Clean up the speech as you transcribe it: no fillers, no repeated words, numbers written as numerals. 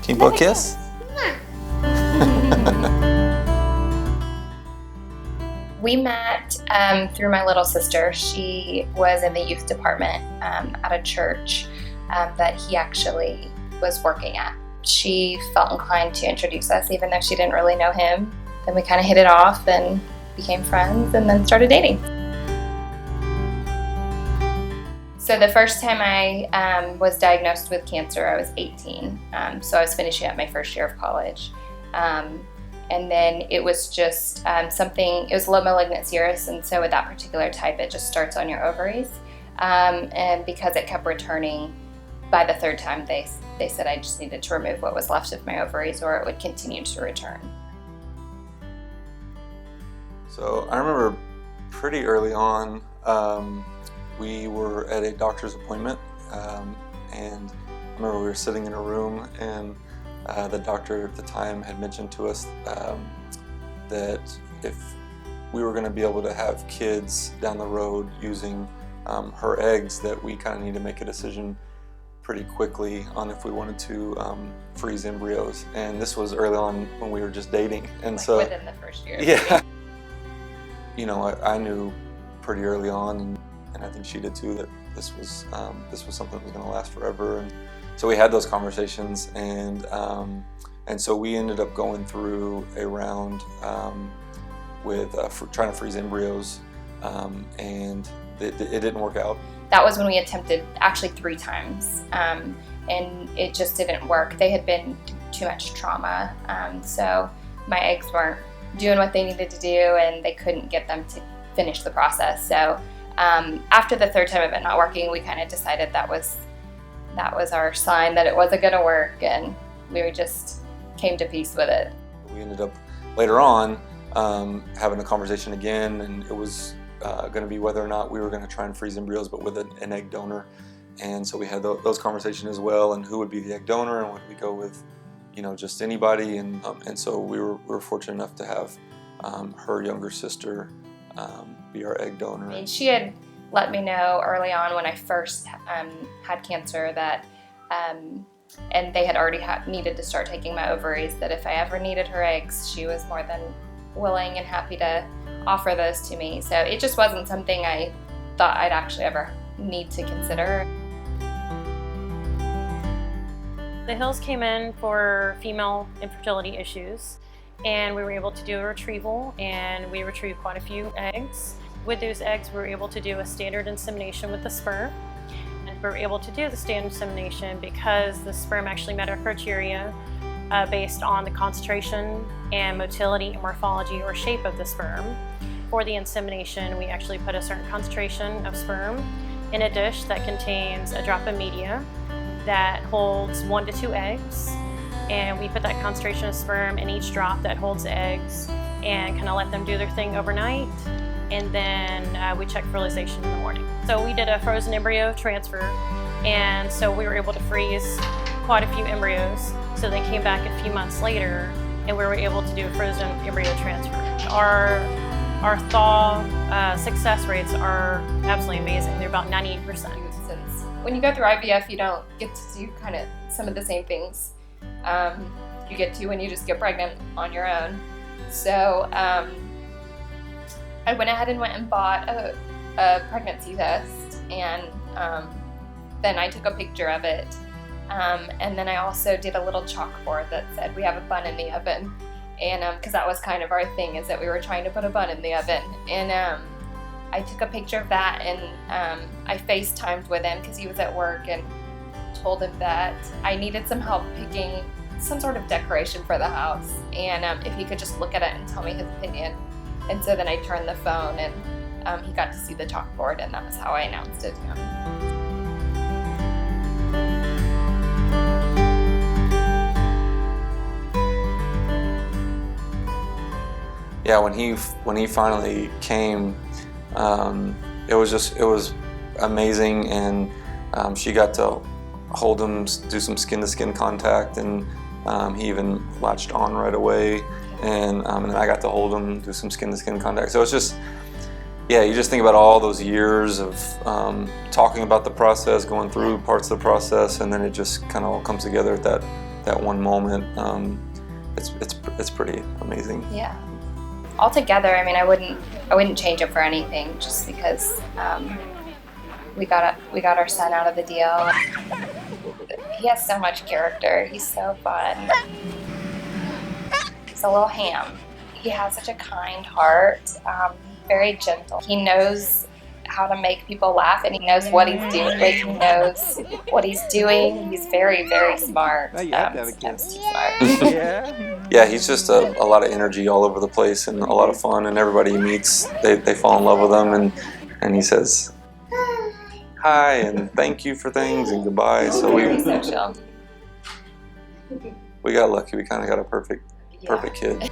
Can you blow a kiss? We met through my little sister. She was in the youth department at a church that he actually was working at. She felt inclined to introduce us, even though she didn't really know him. Then we kind of hit it off and became friends and then started dating. So the first time I was diagnosed with cancer, I was 18. So I was finishing up my first year of college. And then it was just it was low malignant serous, and so with that particular type, it just starts on your ovaries. And because it kept returning, by the third time, they said I just needed to remove what was left of my ovaries or it would continue to return. So I remember pretty early on, we were at a doctor's appointment, and I remember we were sitting in a room, and the doctor at the time had mentioned to us that if we were going to be able to have kids down the road using her eggs, that we kind of need to make a decision pretty quickly on if we wanted to freeze embryos. And this was early on when we were just dating, and like so within the first year. Yeah. You know, I knew pretty early on, and I think she did too, that this was something that was going to last forever. And so we had those conversations, and so we ended up going through a round with trying to freeze embryos, and it didn't work out. That was when we attempted actually 3 times, and it just didn't work. They had been too much trauma, so my eggs weren't doing what they needed to do, and they couldn't get them to finish the process. So after the third time of it not working, we kind of decided that was our sign that it wasn't going to work, and we just came to peace with it. We ended up later on having a conversation again, and it was going to be whether or not we were going to try and freeze embryos, but with an egg donor. And so we had those conversations as well, and who would be the egg donor, and would we go with, you know, just anybody. And so we were fortunate enough to have her younger sister be our egg donor. And she had let me know early on when I first had cancer that, and they had already needed to start taking my ovaries, that if I ever needed her eggs, she was more than willing and happy to offer those to me. So it just wasn't something I thought I'd actually ever need to consider. The Hills came in for female infertility issues, and we were able to do a retrieval, and we retrieved quite a few eggs. With those eggs, we were able to do a standard insemination with the sperm. And we were able to do the standard insemination because the sperm actually met our criteria based on the concentration and motility and morphology or shape of the sperm. For the insemination, we actually put a certain concentration of sperm in a dish that contains a drop of media that holds 1 to 2 eggs, and we put that concentration of sperm in each drop that holds the eggs and kind of let them do their thing overnight, and then we check fertilization in the morning. So we did a frozen embryo transfer, and so we were able to freeze quite a few embryos, so they came back a few months later and we were able to do a frozen embryo transfer. Our thaw success rates are absolutely amazing. They're about 98%. Since when you go through IVF, you don't get to do kind of some of the same things you get to when you just get pregnant on your own. So I went ahead and went and bought a pregnancy test, and then I took a picture of it, and then I also did a little chalkboard that said we have a bun in the oven, and because that was kind of our thing, is that we were trying to put a bun in the oven. And I took a picture of that, and I FaceTimed with him because he was at work, and told him that I needed some help picking some sort of decoration for the house, and if he could just look at it and tell me his opinion. And so then I turned the phone, and he got to see the chalkboard, and that was how I announced it to him. Yeah, when he finally came, it was amazing, and she got to hold him, do some skin-to-skin contact, and he even latched on right away, and then I got to hold him, do some skin-to-skin contact. So it's just, yeah, you just think about all those years of talking about the process, going through parts of the process, and then it just kind of all comes together at that that one moment, it's pretty amazing. Yeah. Altogether, I mean, I wouldn't change it for anything, just because we got our son out of the deal. He has so much character. He's so fun. He's a little ham. He has such a kind heart, very gentle. He knows how to make people laugh, and he knows what he's doing. Like, he knows what he's doing. He's very, very smart. Sometimes too smart. Yeah, he's just a lot of energy all over the place and a lot of fun, and everybody he meets, they fall in love with him, and he says hi and thank you for things and goodbye. So Very social. we got lucky. We kind of got a perfect kid.